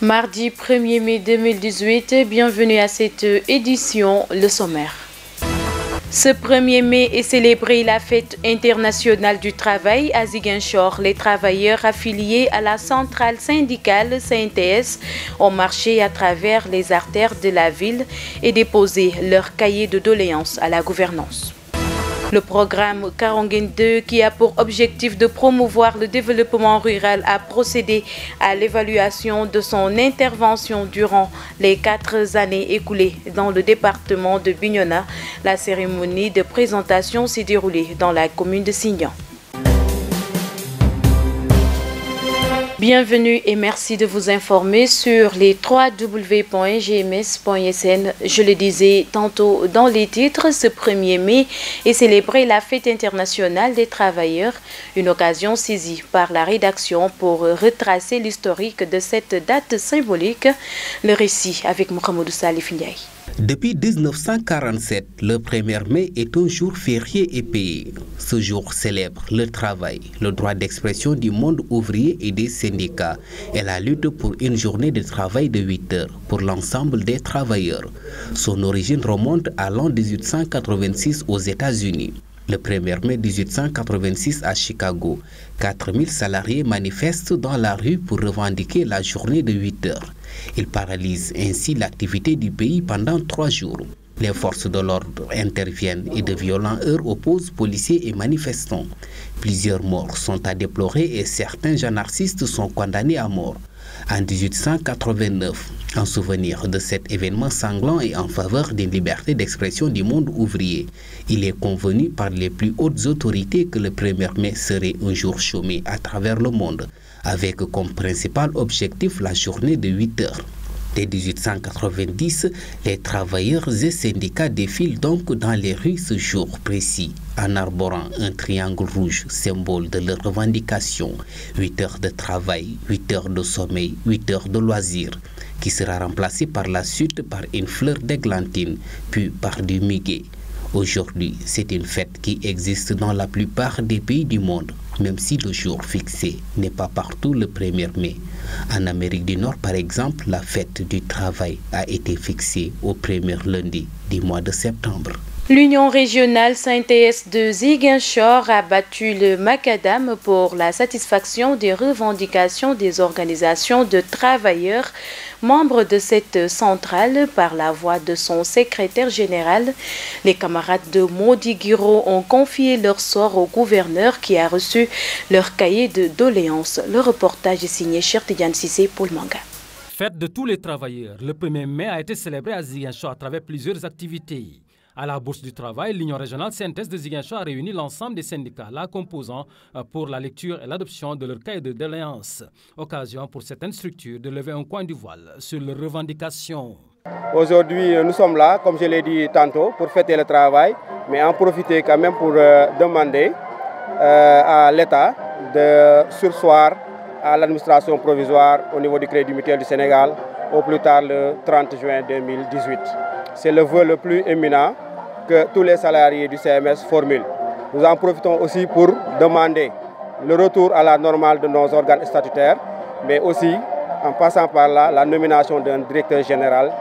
Mardi 1er mai 2018, bienvenue à cette édition, le sommaire. Ce 1er mai est célébrée la fête internationale du travail à Ziguinchor. Les travailleurs affiliés à la centrale syndicale CNTS ont marché à travers les artères de la ville et déposé leur cahier de doléances à la gouvernance. Le programme Karongen 2, qui a pour objectif de promouvoir le développement rural, a procédé à l'évaluation de son intervention durant les 4 années écoulées dans le département de Bignona. La cérémonie de présentation s'est déroulée dans la commune de Signan. Bienvenue et merci de vous informer sur les www.gms.sn. Je le disais tantôt dans les titres, ce 1er mai est célébré la fête internationale des travailleurs, une occasion saisie par la rédaction pour retracer l'historique de cette date symbolique. Le récit avec Mohamedou Salif Ndiaye. Depuis 1947, le 1er mai est un jour férié et payé. Ce jour célèbre le travail, le droit d'expression du monde ouvrier et des syndicats et la lutte pour une journée de travail de 8 heures pour l'ensemble des travailleurs. Son origine remonte à l'an 1886 aux États-Unis. Le 1er mai 1886 à Chicago, 4000 salariés manifestent dans la rue pour revendiquer la journée de 8 heures. Ils paralysent ainsi l'activité du pays pendant 3 jours. Les forces de l'ordre interviennent et de violents heurts opposent policiers et manifestants. Plusieurs morts sont à déplorer et certains anarchistes sont condamnés à mort. En 1889, en souvenir de cet événement sanglant et en faveur des libertés d'expression du monde ouvrier, il est convenu par les plus hautes autorités que le 1er mai serait un jour chômé à travers le monde, avec comme principal objectif la journée de 8 heures. Dès 1890, les travailleurs et syndicats défilent donc dans les rues ce jour précis, en arborant un triangle rouge, symbole de leur revendication. 8 heures de travail, 8 heures de sommeil, 8 heures de loisirs, qui sera remplacé par la suite par une fleur d'églantine, puis par du muguet. Aujourd'hui, c'est une fête qui existe dans la plupart des pays du monde, même si le jour fixé n'est pas partout le 1er mai. En Amérique du Nord, par exemple, la fête du travail a été fixée au 1er lundi du mois de septembre. L'Union régionale CNTS de Ziguinchor a battu le macadam pour la satisfaction des revendications des organisations de travailleurs membres de cette centrale par la voix de son secrétaire général. Les camarades de Modi Guiro ont confié leur sort au gouverneur qui a reçu leur cahier de doléances. Le reportage est signé Chertidiane Sissé pour le manga. Fête de tous les travailleurs, le 1er mai a été célébré à Ziguinchor à travers plusieurs activités. À la Bourse du Travail, l'Union régionale CNTS de Ziguinchor a réuni l'ensemble des syndicats la composant pour la lecture et l'adoption de leur cahier de doléances. Occasion pour certaines structures de lever un coin du voile sur leurs revendications. Aujourd'hui, nous sommes là, comme je l'ai dit tantôt, pour fêter le travail, mais en profiter quand même pour demander à l'État de surseoir à l'administration provisoire au niveau du Crédit Mutuel du Sénégal au plus tard le 30 juin 2018. C'est le vœu le plus éminent que tous les salariés du CMS formulent. Nous en profitons aussi pour demander le retour à la normale de nos organes statutaires, mais aussi, en passant par là, la nomination d'un directeur général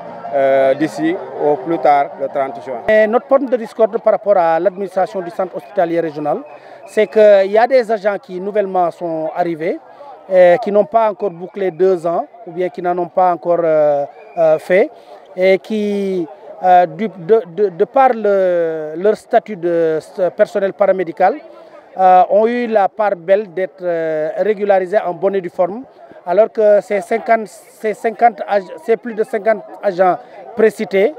d'ici au plus tard le 30 juin. Et notre point de discorde par rapport à l'administration du centre hospitalier régional, c'est qu'il y a des agents qui nouvellement sont arrivés, qui n'ont pas encore bouclé 2 ans, ou bien qui n'en ont pas encore fait, et qui, de par leur statut de personnel paramédical, ont eu la part belle d'être régularisés en bonne et due forme, alors que ces plus de 50 agents précités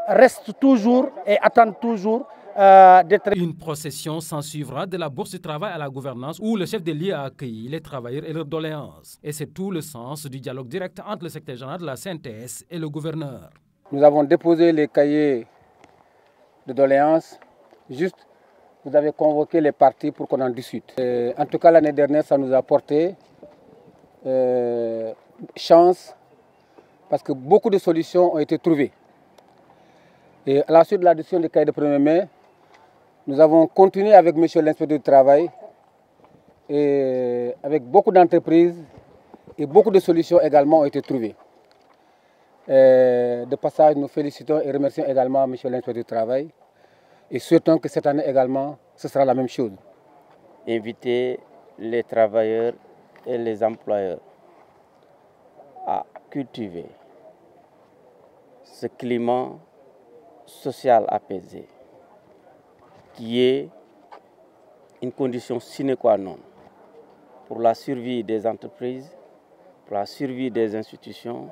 restent toujours et attendent toujours d'être... Une procession s'ensuivra de la Bourse du Travail à la gouvernance où le chef de l'IA a accueilli les travailleurs et leurs doléances. Et c'est tout le sens du dialogue direct entre le secrétaire général de la CNTS et le gouverneur. Nous avons déposé les cahiers de doléances. Juste, vous avez convoqué les partis pour qu'on en discute. En tout cas, l'année dernière, ça nous a apporté chance parce que beaucoup de solutions ont été trouvées. Et à la suite de la décision des cahiers de 1er mai, nous avons continué avec M. l'inspecteur du travail et avec beaucoup d'entreprises Et beaucoup de solutions également ont été trouvées. De passage, nous félicitons et remercions également M. l'inspecteur du travail et souhaitons que cette année également, ce sera la même chose. Inviter les travailleurs et les employeurs à cultiver ce climat social apaisé qui est une condition sine qua non pour la survie des entreprises, pour la survie des institutions,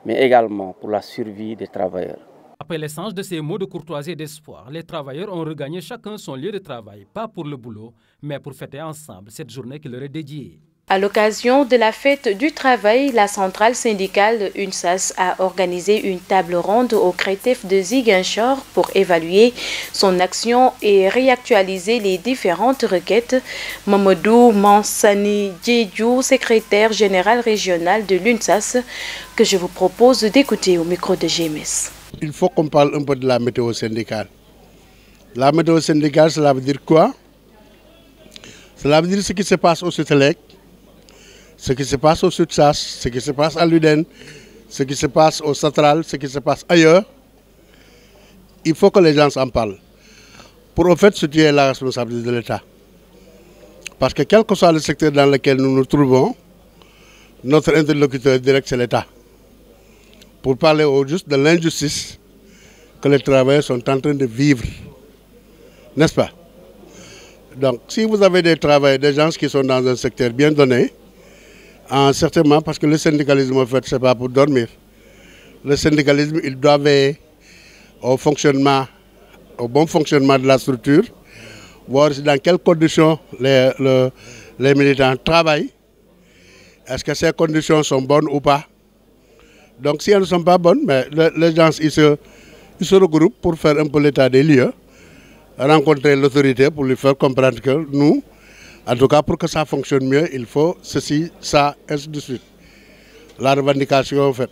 mais également pour la survie des travailleurs. Après l'échange de ces mots de courtoisie et d'espoir, les travailleurs ont regagné chacun son lieu de travail, pas pour le boulot, mais pour fêter ensemble cette journée qui leur est dédiée. À l'occasion de la fête du travail, la centrale syndicale UNSAS a organisé une table ronde au CRETEF de Ziguinchor pour évaluer son action et réactualiser les différentes requêtes. Mamadou Mansani Djedjou, secrétaire général régional de l'UNSAS, que je vous propose d'écouter au micro de GMS. Il faut qu'on parle un peu de la météo syndicale. La météo syndicale, cela veut dire quoi? Cela veut dire ce qui se passe au Sutelec, ce qui se passe au Sud-Sas, ce qui se passe à l'UDEN, ce qui se passe au Central, ce qui se passe ailleurs. Il faut que les gens en parlent. Pour au fait situer la responsabilité de l'État. Parce que quel que soit le secteur dans lequel nous nous trouvons, notre interlocuteur direct c'est l'État. Pour parler au juste de l'injustice que les travailleurs sont en train de vivre. N'est-ce pas? Donc si vous avez des travailleurs, des gens qui sont dans un secteur bien donné, certainement parce que le syndicalisme en fait, ce n'est pas pour dormir. Le syndicalisme, il doit veiller au bon fonctionnement de la structure, voir dans quelles conditions les militants travaillent. Est-ce que ces conditions sont bonnes ou pas? Donc si elles ne sont pas bonnes, mais les gens ils se regroupent pour faire un peu l'état des lieux, rencontrer l'autorité pour lui faire comprendre que nous, en tout cas pour que ça fonctionne mieux, il faut ceci, ça, ainsi de suite. La revendication en fait.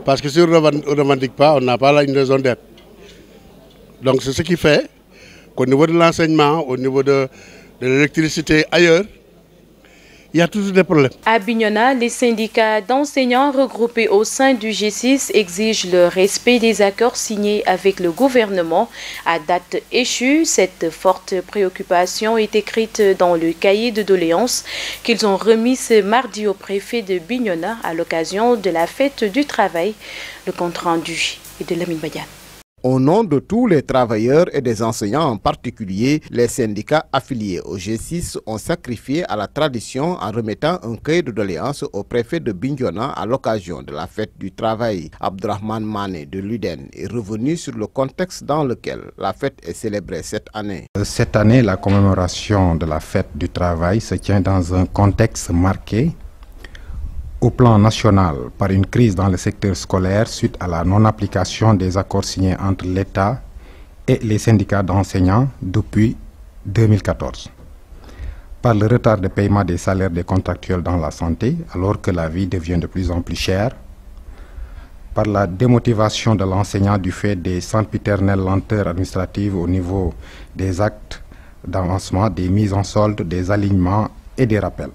Parce que si on ne revendique pas, on n'a pas une raison d'être. Donc c'est ce qui fait qu'au niveau de l'enseignement, au niveau de l'électricité ailleurs, il y a toujours des problèmes. À Bignona, les syndicats d'enseignants regroupés au sein du G6 exigent le respect des accords signés avec le gouvernement à date échue. Cette forte préoccupation est écrite dans le cahier de doléances qu'ils ont remis ce mardi au préfet de Bignona à l'occasion de la fête du travail. Le compte rendu est de Lamine Badiane. Au nom de tous les travailleurs et des enseignants en particulier, les syndicats affiliés au G6 ont sacrifié à la tradition en remettant un cahier de doléances au préfet de Bignona à l'occasion de la fête du travail. Abdourahmane Mané de l'UDEN est revenu sur le contexte dans lequel la fête est célébrée cette année. Cette année, la commémoration de la fête du travail se tient dans un contexte marqué au plan national par une crise dans le secteur scolaire suite à la non-application des accords signés entre l'État et les syndicats d'enseignants depuis 2014. Par le retard de paiement des salaires des contractuels dans la santé, alors que la vie devient de plus en plus chère. Par la démotivation de l'enseignant du fait des sempiternelles lenteurs administratives au niveau des actes d'avancement, des mises en solde, des alignements et des rappels.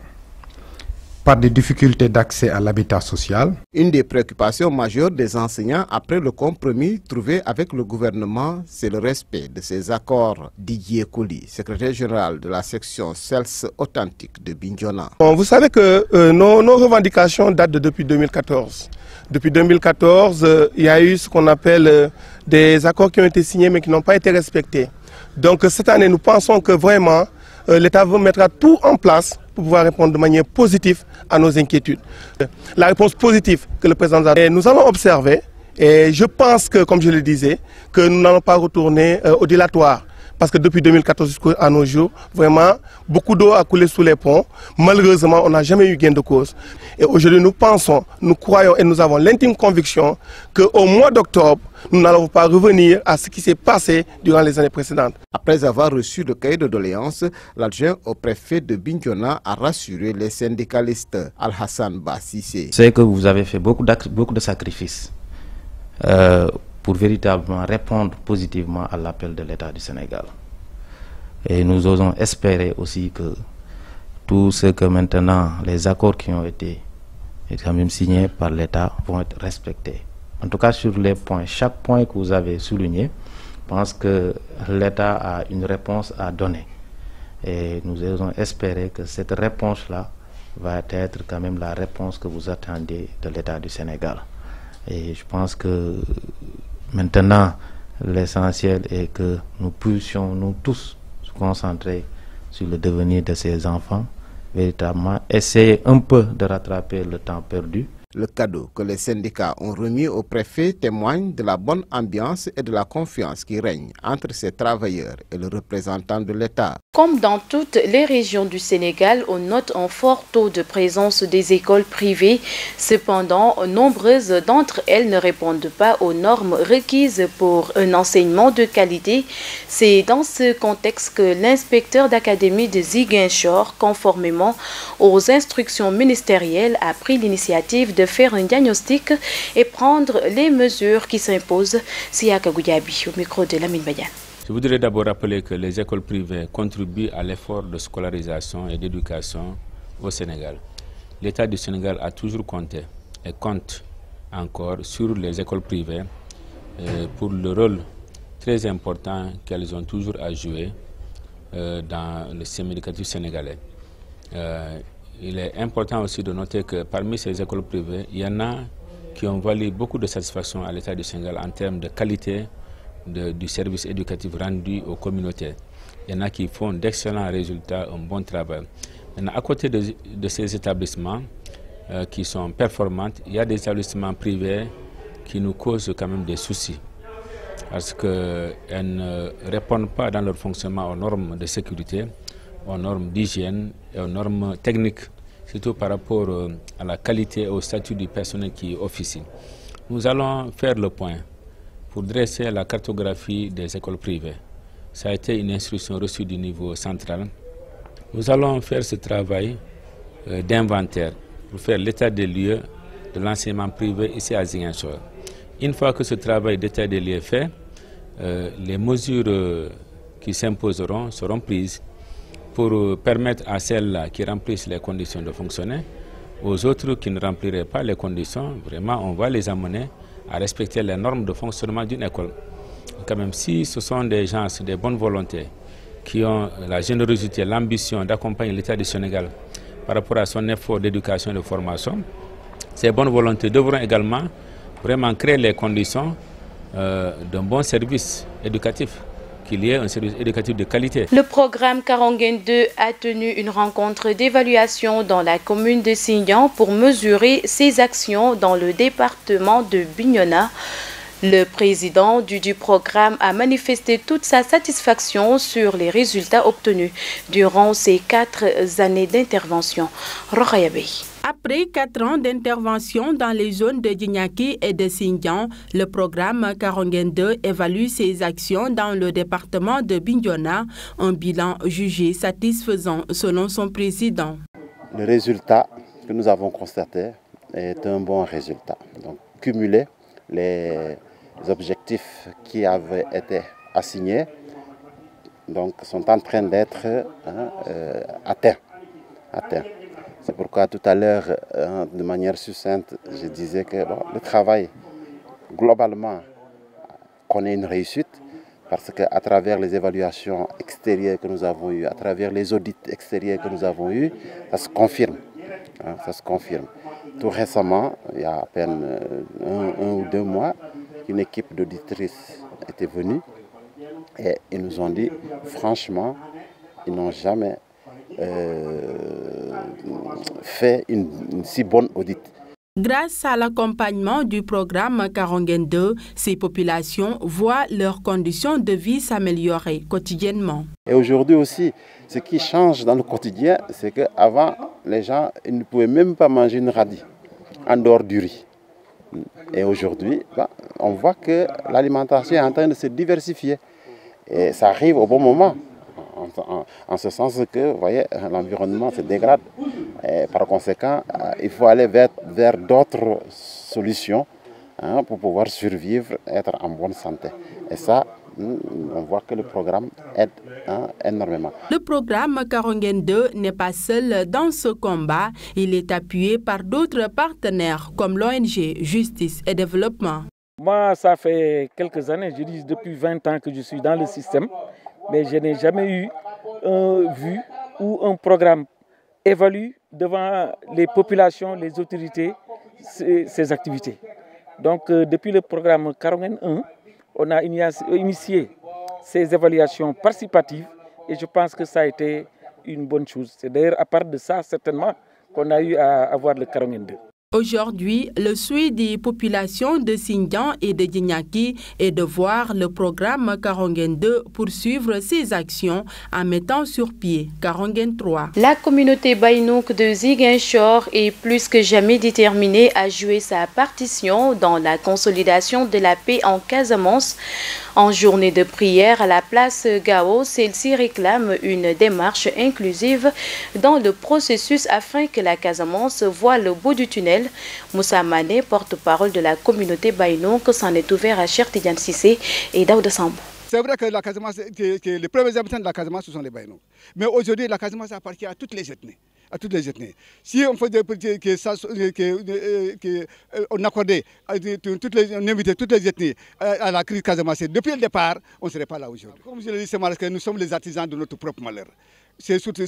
Par des difficultés d'accès à l'habitat social. Une des préoccupations majeures des enseignants après le compromis trouvé avec le gouvernement, c'est le respect de ces accords. Didier Kouli, secrétaire général de la section CELS authentique de Bignona. Bon, vous savez que nos revendications datent depuis 2014. Depuis 2014, il y a eu ce qu'on appelle des accords qui ont été signés mais qui n'ont pas été respectés. Donc cette année, nous pensons que vraiment l'État mettra tout en place pour pouvoir répondre de manière positive à nos inquiétudes. La réponse positive que le président a, nous allons observer, et je pense que, comme je le disais, que nous n'allons pas retourner au dilatoire. Parce que depuis 2014 jusqu'à nos jours, vraiment, beaucoup d'eau a coulé sous les ponts. Malheureusement, on n'a jamais eu gain de cause. Et aujourd'hui, nous pensons, nous croyons et nous avons l'intime conviction qu'au mois d'octobre, nous n'allons pas revenir à ce qui s'est passé durant les années précédentes. Après avoir reçu le cahier de doléances, l'adjoint au préfet de Bignona a rassuré les syndicalistes. Al-Hassan Bassissé. C'est que vous avez fait beaucoup de sacrifices pour véritablement répondre positivement à l'appel de l'État du Sénégal. Et nous osons espérer aussi que tout ce que maintenant, les accords qui ont été quand même signés par l'État vont être respectés. En tout cas, sur les points, chaque point que vous avez souligné, je pense que l'État a une réponse à donner. Et nous allons espérer que cette réponse-là va être quand même la réponse que vous attendez de l'État du Sénégal. Et je pense que maintenant, l'essentiel est que nous puissions, nous tous, se concentrer sur le devenir de ces enfants, véritablement essayer un peu de rattraper le temps perdu. Le cadeau que les syndicats ont remis au préfet témoigne de la bonne ambiance et de la confiance qui règne entre ces travailleurs et le représentant de l'État. Comme dans toutes les régions du Sénégal, on note un fort taux de présence des écoles privées. Cependant, nombreuses d'entre elles ne répondent pas aux normes requises pour un enseignement de qualité. C'est dans ce contexte que l'inspecteur d'académie de Ziguinchor, conformément aux instructions ministérielles, a pris l'initiative de faire un diagnostic et prendre les mesures qui s'imposent. Siaka Goudiabi, au micro de Lamine Badiane. Je voudrais d'abord rappeler que les écoles privées contribuent à l'effort de scolarisation et d'éducation au Sénégal. L'État du Sénégal a toujours compté et compte encore sur les écoles privées pour le rôle très important qu'elles ont toujours à jouer dans le système éducatif sénégalais. Il est important aussi de noter que parmi ces écoles privées, il y en a qui ont valu beaucoup de satisfaction à l'État du Sénégal en termes de qualité du service éducatif rendu aux communautés. Il y en a qui font d'excellents résultats, un bon travail. Maintenant, à côté de ces établissements qui sont performants, il y a des établissements privés qui nous causent quand même des soucis parce qu'elles ne répondent pas dans leur fonctionnement aux normes de sécurité, aux normes d'hygiène et aux normes techniques, surtout par rapport à la qualité et au statut du personnel qui officie. Nous allons faire le point pour dresser la cartographie des écoles privées. Ça a été une instruction reçue du niveau central. Nous allons faire ce travail d'inventaire pour faire l'état des lieux de l'enseignement privé ici à Ziguinchor. Une fois que ce travail d'état des lieux est fait, les mesures qui s'imposeront seront prises pour permettre à celles qui remplissent les conditions de fonctionner, aux autres qui ne rempliraient pas les conditions, vraiment on va les amener à respecter les normes de fonctionnement d'une école. Quand même, si ce sont des gens, des bonnes volontés, qui ont la générosité, l'ambition d'accompagner l'État du Sénégal par rapport à son effort d'éducation et de formation, ces bonnes volontés devront également vraiment créer les conditions d'un bon service éducatif, qu'il y ait un service éducatif de qualité. Le programme Karangen 2 a tenu une rencontre d'évaluation dans la commune de Sindian pour mesurer ses actions dans le département de Bignona. Le président du programme a manifesté toute sa satisfaction sur les résultats obtenus durant ces 4 années d'intervention. Rokhaya Bey. Après 4 ans d'intervention dans les zones de Djignaki et de Sindian, le programme Karangen 2 évalue ses actions dans le département de Bignona, un bilan jugé satisfaisant selon son président. Le résultat que nous avons constaté est un bon résultat. Donc, cumuler les objectifs qui avaient été assignés donc, sont en train d'être atteints. C'est pourquoi tout à l'heure, de manière succincte, je disais que le travail, globalement, connaît une réussite parce qu'à travers les évaluations extérieures que nous avons eues, à travers les audits extérieurs que nous avons eus, ça se confirme. Ça se confirme. Tout récemment, il y a à peine 1 ou 2 mois, une équipe d'auditrices était venue et ils nous ont dit, franchement, ils n'ont jamais fait une si bonne audit. Grâce à l'accompagnement du programme Karangen 2, ces populations voient leurs conditions de vie s'améliorer quotidiennement. Et aujourd'hui aussi, ce qui change dans le quotidien, c'est qu'avant, les gens ils ne pouvaient même pas manger une radie en dehors du riz. Et aujourd'hui, on voit que l'alimentation est en train de se diversifier. Et ça arrive au bon moment. En ce sens que, vous voyez, l'environnement se dégrade. Et par conséquent, il faut aller vers d'autres solutions pour pouvoir survivre, être en bonne santé. Et ça, on voit que le programme aide énormément. Le programme Karongen 2 n'est pas seul dans ce combat. Il est appuyé par d'autres partenaires comme l'ONG Justice et Développement. Moi, ça fait quelques années, je dis depuis 20 ans que je suis dans le système, mais je n'ai jamais eu vu où un programme évalue devant les populations, les autorités, ces activités. Donc, depuis le programme Karongen 1, on a initié ces évaluations participatives et je pense que ça a été une bonne chose. C'est d'ailleurs à part de ça, certainement, qu'on a eu à avoir le Karongen 2. Aujourd'hui, le souhait des populations de Xinjiang et de Djignaki est de voir le programme Karongen 2 poursuivre ses actions en mettant sur pied Karongen 3. La communauté Baïnouk de Ziguinchor est plus que jamais déterminée à jouer sa partition dans la consolidation de la paix en Casamance. En journée de prière à la place Gao, celle-ci réclame une démarche inclusive dans le processus afin que la Casamance voie le bout du tunnel. Moussa Mané, porte-parole de la communauté Baïnouk, s'en est ouvert à Cheikh Tidiane Cissé et Daouda Sambo. C'est vrai que la Casamance, que les premiers habitants de la Casamance, ce sont les Baïnouk. Mais aujourd'hui, la Casamance appartient à toutes les ethnies. Si on faisait on accordait, on invitait toutes les ethnies à la crise Casamance depuis le départ, on ne serait pas là aujourd'hui. Comme je l'ai dit, c'est parce que nous sommes les artisans de notre propre malheur. C'est surtout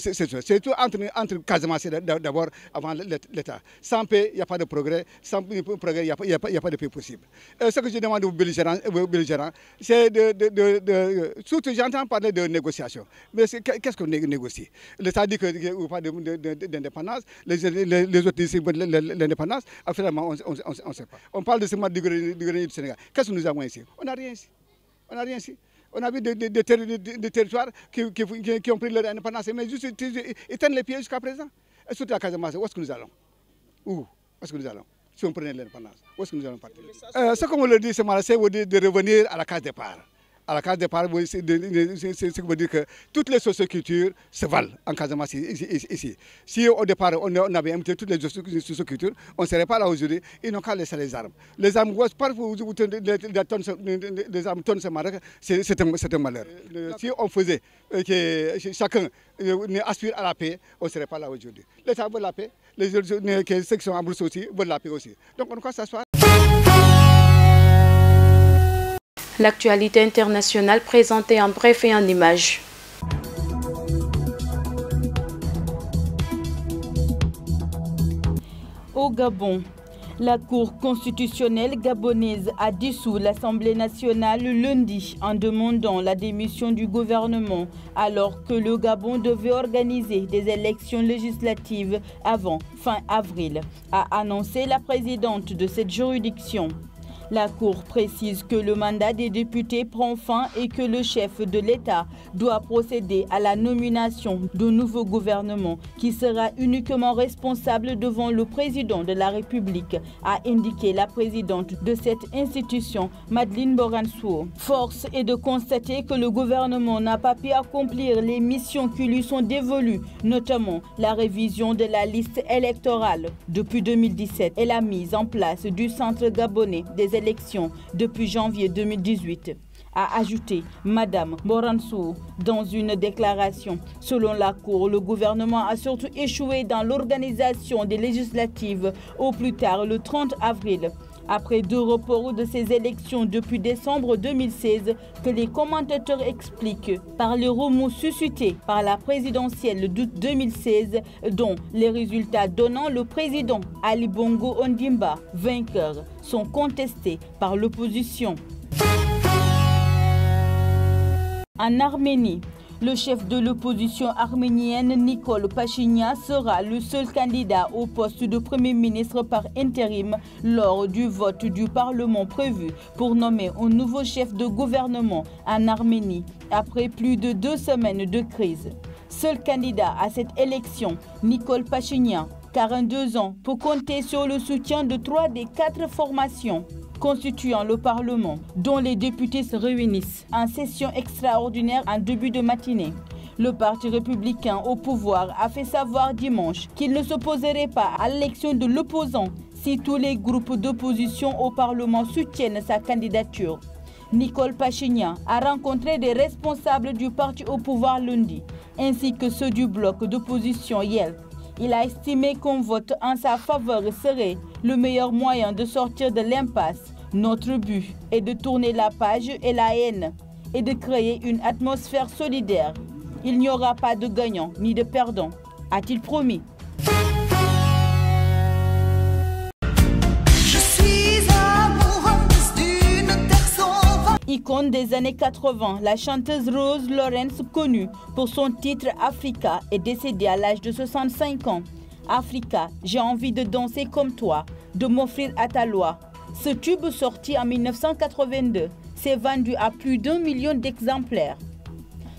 entre Casamance d'abord avant l'État. Sans paix, il n'y a pas de progrès. Sans progrès, il n'y a pas de paix possible. Ce que je demande aux belligérants, c'est surtout j'entends parler de négociation. Mais qu'est-ce qu'on négocie? L'État dit qu'il n'y a pas d'indépendance, les autres disent l'indépendance. Finalement, on ne sait pas. On parle de ce mode du grenier du Sénégal. Qu'est-ce que nous avons ici? On n'a rien ici. On a vu des territoires qui ont pris leur indépendance, mais juste ils tiennent les pieds jusqu'à présent. Et surtout la Casamance, où est-ce que nous allons? Où est-ce que nous allons? Si on prenait l'indépendance, où est-ce que nous allons partir? Ce qu'on me le dit, c'est de revenir à la case départ. À la case départ, c'est ce qui veut dire que toutes les sociocultures se valent en Casamance ici. Si au départ on avait invité toutes les sociocultures, on ne serait pas là aujourd'hui. Ils n'ont qu'à laisser les armes. Les armes, parfois les armes tournent ce Maroc, c'est un malheur. Si on faisait que chacun aspire à la paix, on ne serait pas là aujourd'hui. L'État veut la paix, ceux qui sont en brousse aussi veulent la paix aussi. Donc on croit s'asseoir. L'actualité internationale présentée en bref et en images. Au Gabon, la Cour constitutionnelle gabonaise a dissous l'Assemblée nationale lundi en demandant la démission du gouvernement alors que le Gabon devait organiser des élections législatives avant fin avril, a annoncé la présidente de cette juridiction. La Cour précise que le mandat des députés prend fin et que le chef de l'État doit procéder à la nomination d'un nouveau gouvernement qui sera uniquement responsable devant le président de la République, a indiqué la présidente de cette institution, Madeleine Boransouo. Force est de constater que le gouvernement n'a pas pu accomplir les missions qui lui sont dévolues, notamment la révision de la liste électorale depuis 2017 et la mise en place du Centre gabonais des élections depuis janvier 2018, a ajouté Madame Boransouo dans une déclaration. Selon la Cour, le gouvernement a surtout échoué dans l'organisation des législatives au plus tard le 30 avril. Après 2 reports de ces élections depuis décembre 2016 que les commentateurs expliquent par les remous suscités par la présidentielle d'août 2016 dont les résultats donnant le président Ali Bongo Ondimba vainqueur sont contestés par l'opposition. En Arménie, le chef de l'opposition arménienne Nikol Pachinian sera le seul candidat au poste de Premier ministre par intérim lors du vote du Parlement prévu pour nommer un nouveau chef de gouvernement en Arménie après plus de 2 semaines de crise. Seul candidat à cette élection, Nikol Pachinian, 42 ans, peut compter sur le soutien de 3 des 4 formations constituant le Parlement, dont les députés se réunissent en session extraordinaire en début de matinée. Le Parti républicain au pouvoir a fait savoir dimanche qu'il ne s'opposerait pas à l'élection de l'opposant si tous les groupes d'opposition au Parlement soutiennent sa candidature. Nicole Pachignan a rencontré des responsables du parti au pouvoir lundi, ainsi que ceux du bloc d'opposition YEL. Il a estimé qu'un vote en sa faveur serait le meilleur moyen de sortir de l'impasse. Notre but est de tourner la page et la haine et de créer une atmosphère solidaire. Il n'y aura pas de gagnant ni de perdant, a-t-il promis. Icône des années 80, la chanteuse Rose Lawrence, connue pour son titre Africa, est décédée à l'âge de 65 ans. Africa, j'ai envie de danser comme toi, de m'offrir à ta loi. Ce tube sorti en 1982 s'est vendu à plus d'1 million d'exemplaires.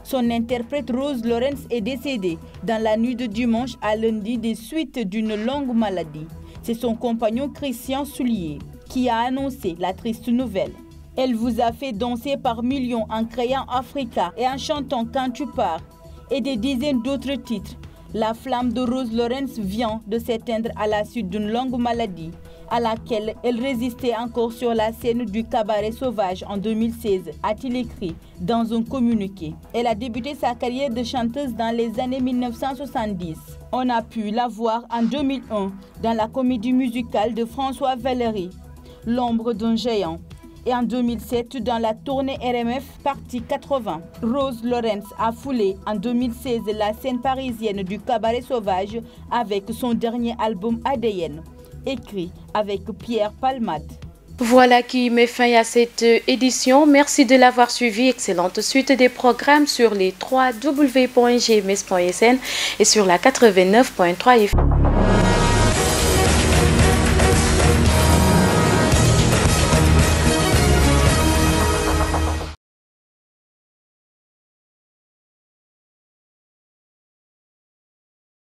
Son interprète Rose Lawrence est décédée dans la nuit de dimanche à lundi des suites d'une longue maladie. C'est son compagnon Christian Soulier qui a annoncé la triste nouvelle. Elle vous a fait danser par millions en créant Africa et en chantant Quand tu pars et des dizaines d'autres titres. La flamme de Rose Lawrence vient de s'éteindre à la suite d'une longue maladie à laquelle elle résistait encore sur la scène du Cabaret Sauvage en 2016, a-t-il écrit dans un communiqué. Elle a débuté sa carrière de chanteuse dans les années 1970. On a pu la voir en 2001 dans la comédie musicale de François Valéry, L'ombre d'un géant. Et en 2007 dans la tournée RMF partie 80. Rose Lawrence a foulé en 2016 la scène parisienne du Cabaret Sauvage avec son dernier album ADN, écrit avec Pierre Palmade. Voilà qui met fin à cette édition. Merci de l'avoir suivi. Excellente suite des programmes sur les www.gms.sn et sur la 89.3 FM.